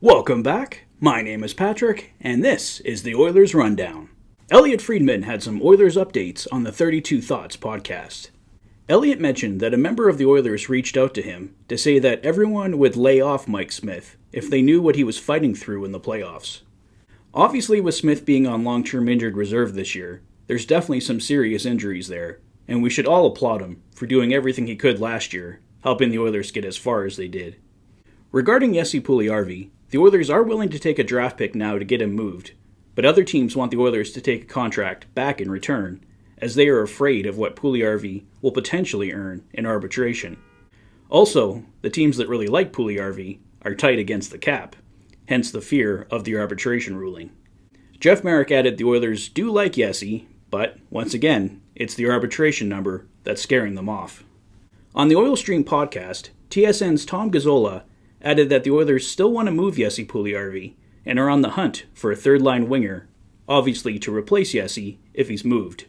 Welcome back. My name is Patrick, and this is the Oilers Rundown. Elliotte Friedman had some Oilers updates on the 32 Thoughts podcast. Elliotte mentioned that a member of the Oilers reached out to him to say that everyone would lay off Mike Smith if they knew what he was fighting through in the playoffs. Obviously, with Smith being on long-term injured reserve this year, there's definitely some serious injuries there, and we should all applaud him for doing everything he could last year, helping the Oilers get as far as they did. Regarding Jesse Puljujarvi, the Oilers are willing to take a draft pick now to get him moved, but other teams want the Oilers to take a contract back in return, as they are afraid of what Puljujarvi will potentially earn in arbitration. Also, the teams that really like Puljujarvi are tight against the cap, hence the fear of the arbitration ruling. Jeff Marek added the Oilers do like Jesse, but, once again, it's the arbitration number that's scaring them off. On the Oil Stream podcast, TSN's Tom Gazzola added that the Oilers still want to move Jesse Puljujarvi and are on the hunt for a third-line winger, obviously to replace Jesse if he's moved.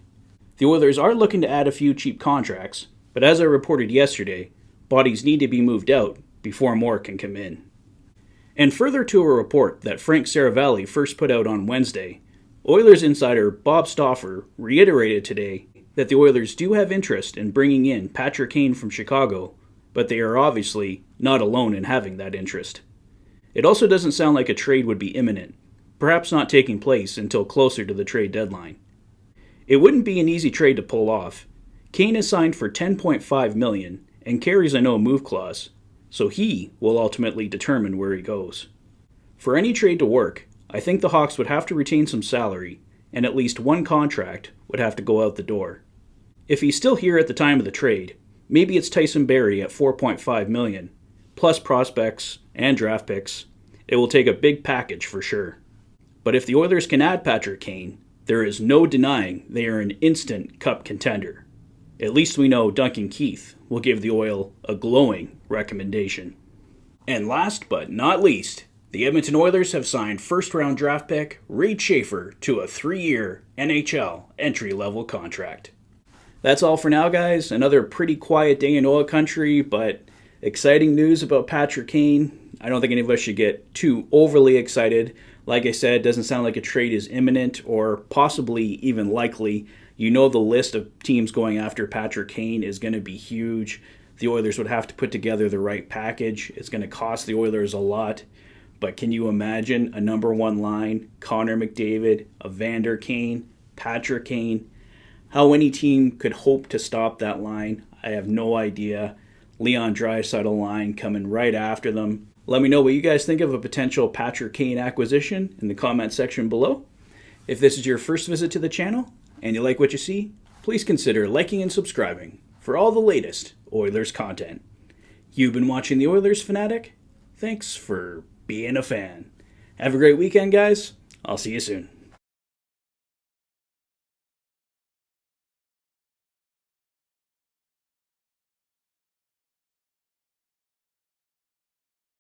The Oilers are looking to add a few cheap contracts, but as I reported yesterday, bodies need to be moved out before more can come in. And further to a report that Frank Saravalli first put out on Wednesday, Oilers insider Bob Stauffer reiterated today that the Oilers do have interest in bringing in Patrick Kane from Chicago, but they are obviously not alone in having that interest. It also doesn't sound like a trade would be imminent, perhaps not taking place until closer to the trade deadline. It wouldn't be an easy trade to pull off. Kane is signed for $10.5 million and carries a no-move clause, so he will ultimately determine where he goes. For any trade to work, I think the Hawks would have to retain some salary, and at least one contract would have to go out the door. If he's still here at the time of the trade, maybe it's Tyson Barrie at $4.5 million, plus prospects and draft picks. It will take a big package for sure. But if the Oilers can add Patrick Kane, there is no denying they are an instant Cup contender. At least we know Duncan Keith will give the Oil a glowing recommendation. And last but not least, the Edmonton Oilers have signed first-round draft pick Reid Schaefer to a 3-year NHL entry-level contract. That's all for now, guys. Another pretty quiet day in oil country, but exciting news about Patrick Kane. I don't think any of us should get too overly excited. Like I said, it doesn't sound like a trade is imminent or possibly even likely. You know the list of teams going after Patrick Kane is going to be huge. The Oilers would have to put together the right package. It's going to cost the Oilers a lot. But can you imagine a number one line, Connor McDavid, Evander Kane, Patrick Kane? How any team could hope to stop that line, I have no idea. Leon Draisaitl line coming right after them. Let me know what you guys think of a potential Patrick Kane acquisition in the comment section below. If this is your first visit to the channel and you like what you see, please consider liking and subscribing for all the latest Oilers content. You've been watching the Oilers Fanatic. Thanks for being a fan. Have a great weekend, guys. I'll see you soon.